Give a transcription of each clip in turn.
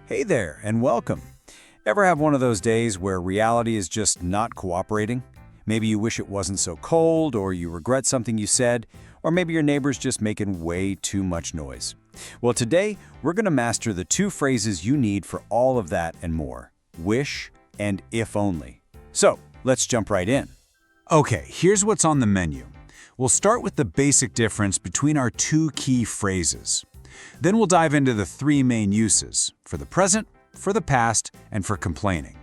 Hey there, and welcome. Ever have one of those days where reality is just not cooperating? Maybe you wish it wasn't so cold, or you regret something you said, or maybe your neighbor's just making way too much noise. Well, today, we're going to master the two phrases you need for all of that and more: wish and if only. So, let's jump right in. Okay, here's what's on the menu. We'll start with the basic difference between our two key phrases. Then we'll dive into the three main uses: for the present, for the past, and for complaining.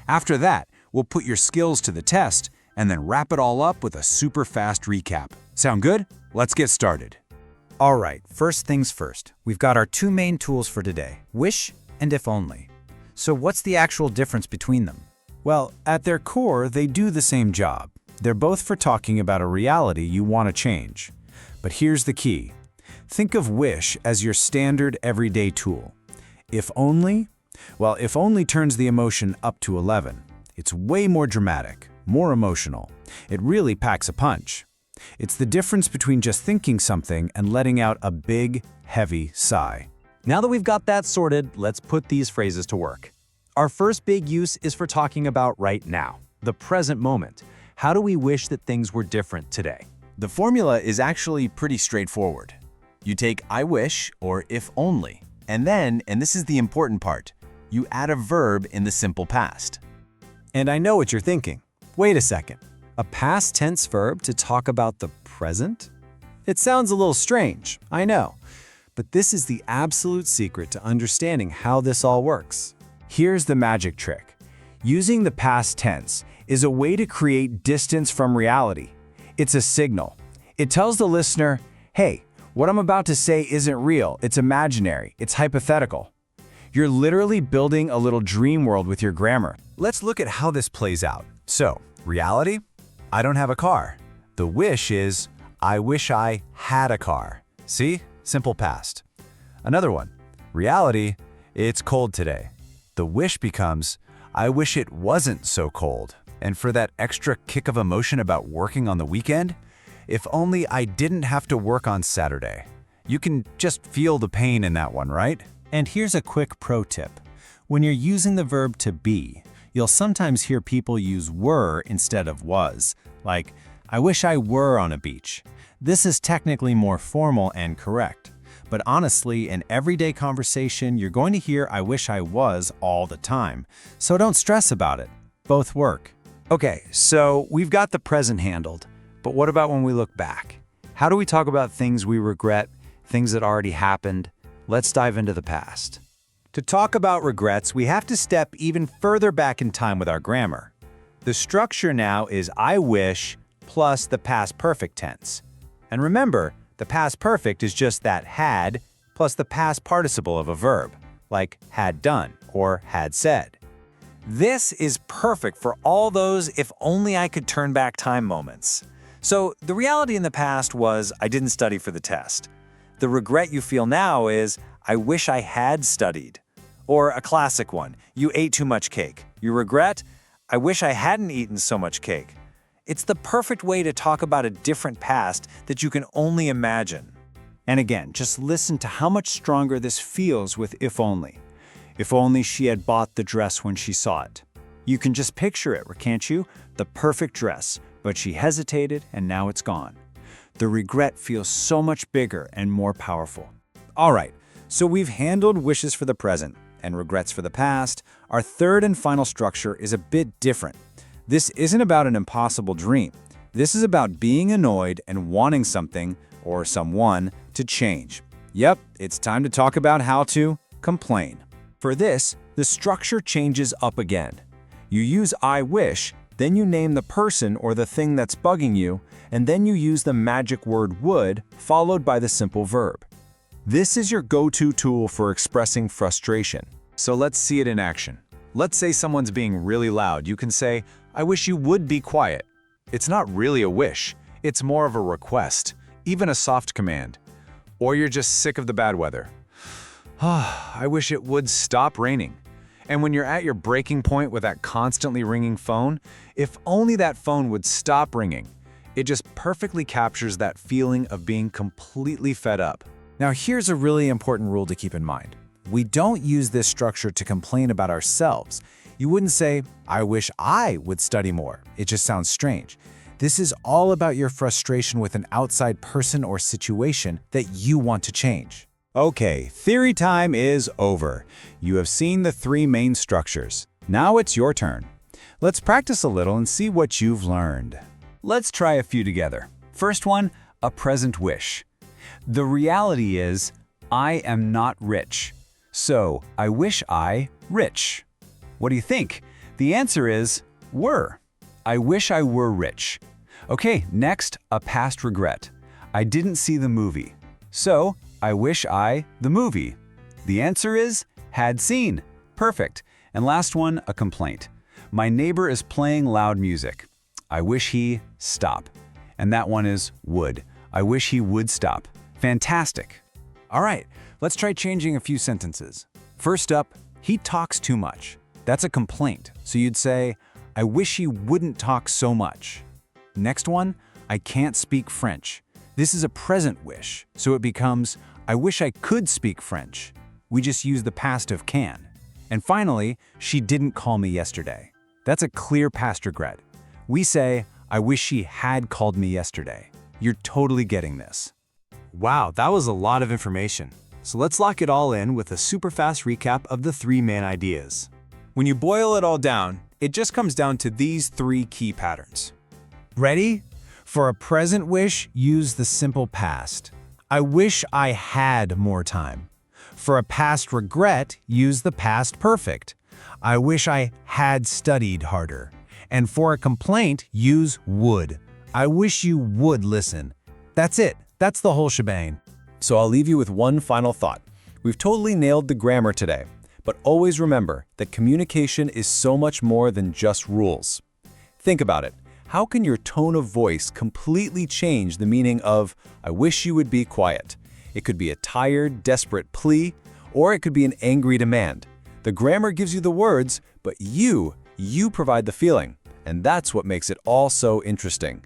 After that, we'll put your skills to the test and then wrap it all up with a super fast recap. Sound good? Let's get started. All right, first things first. We've got our two main tools for today: wish and if only. So what's the actual difference between them? Well, at their core, they do the same job. They're both for talking about a reality you want to change. But here's the key. Think of wish as your standard everyday tool. If only? Well, if only turns the emotion up to 11. It's way more dramatic, more emotional. It really packs a punch. It's the difference between just thinking something and letting out a big, heavy sigh. Now that we've got that sorted, let's put these phrases to work. Our first big use is for talking about right now, the present moment. How do we wish that things were different today? The formula is actually pretty straightforward. You take I wish or if only, and then, and this is the important part, you add a verb in the simple past. And I know what you're thinking. Wait a second. A past tense verb to talk about the present? It sounds a little strange, I know. But this is the absolute secret to understanding how this all works. Here's the magic trick. Using the past tense is a way to create distance from reality. It's a signal. It tells the listener, hey, what I'm about to say isn't real, it's imaginary, it's hypothetical. You're literally building a little dream world with your grammar. Let's look at how this plays out. So, reality? I don't have a car. The wish is, I wish I had a car. See? Simple past. Another one. Reality? It's cold today. The wish becomes, I wish it wasn't so cold. And for that extra kick of emotion about working on the weekend, if only I didn't have to work on Saturday. You can just feel the pain in that one, right? And here's a quick pro tip. When you're using the verb to be, you'll sometimes hear people use were instead of was, like, I wish I were on a beach. This is technically more formal and correct. But honestly, in everyday conversation, you're going to hear I wish I was all the time. So don't stress about it. Both work. Okay, so we've got the present handled. But what about when we look back? How do we talk about things we regret, things that already happened? Let's dive into the past. To talk about regrets, we have to step even further back in time with our grammar. The structure now is I wish plus the past perfect tense. And remember, the past perfect is just that had plus the past participle of a verb, like had done or had said. This is perfect for all those if only I could turn back time moments. So the reality in the past was I didn't study for the test. The regret you feel now is I wish I had studied. Or a classic one, you ate too much cake. You regret, I wish I hadn't eaten so much cake. It's the perfect way to talk about a different past that you can only imagine. And again, just listen to how much stronger this feels with if only. If only she had bought the dress when she saw it. You can just picture it, can't you? The perfect dress, but she hesitated and now it's gone. The regret feels so much bigger and more powerful. All right, so we've handled wishes for the present and regrets for the past. Our third and final structure is a bit different. This isn't about an impossible dream. This is about being annoyed and wanting something or someone to change. Yep, it's time to talk about how to complain. For this, the structure changes up again. You use I wish, then you name the person or the thing that's bugging you, and then you use the magic word would, followed by the simple verb. This is your go-to tool for expressing frustration. So let's see it in action. Let's say someone's being really loud. You can say, I wish you would be quiet. It's not really a wish. It's more of a request, even a soft command. Or you're just sick of the bad weather. I wish it would stop raining. And when you're at your breaking point with that constantly ringing phone, if only that phone would stop ringing. It just perfectly captures that feeling of being completely fed up. Now here's a really important rule to keep in mind. We don't use this structure to complain about ourselves. You wouldn't say, I wish I would study more. It just sounds strange. This is all about your frustration with an outside person or situation that you want to change. Okay, theory time is over. You have seen the three main structures. Now it's your turn. Let's practice a little and see what you've learned. Let's try a few together. First one, a present wish. The reality is, I am not rich. So, I wish I rich. What do you think? The answer is were. I wish I were rich. Okay, next, a past regret. I didn't see the movie. So, I wish I the movie. The answer is had seen. Perfect. And last one, a complaint. My neighbor is playing loud music. I wish he stop. And that one is would. I wish he would stop. Fantastic. All right, let's try changing a few sentences. First up, he talks too much. That's a complaint. So you'd say, I wish he wouldn't talk so much. Next one, I can't speak French. This is a present wish, so it becomes, I wish I could speak French. We just use the past of can. And finally, she didn't call me yesterday. That's a clear past regret. We say, I wish she had called me yesterday. You're totally getting this. Wow, that was a lot of information. So let's lock it all in with a super fast recap of the three main ideas. When you boil it all down, it just comes down to these three key patterns. Ready? For a present wish, use the simple past. I wish I had more time. For a past regret, use the past perfect. I wish I had studied harder. And for a complaint, use would. I wish you would listen. That's it. That's the whole shebang. So I'll leave you with one final thought. We've totally nailed the grammar today, but always remember that communication is so much more than just rules. Think about it. How can your tone of voice completely change the meaning of, I wish you would be quiet? It could be a tired, desperate plea, or it could be an angry demand. The grammar gives you the words, but you provide the feeling. And that's what makes it all so interesting.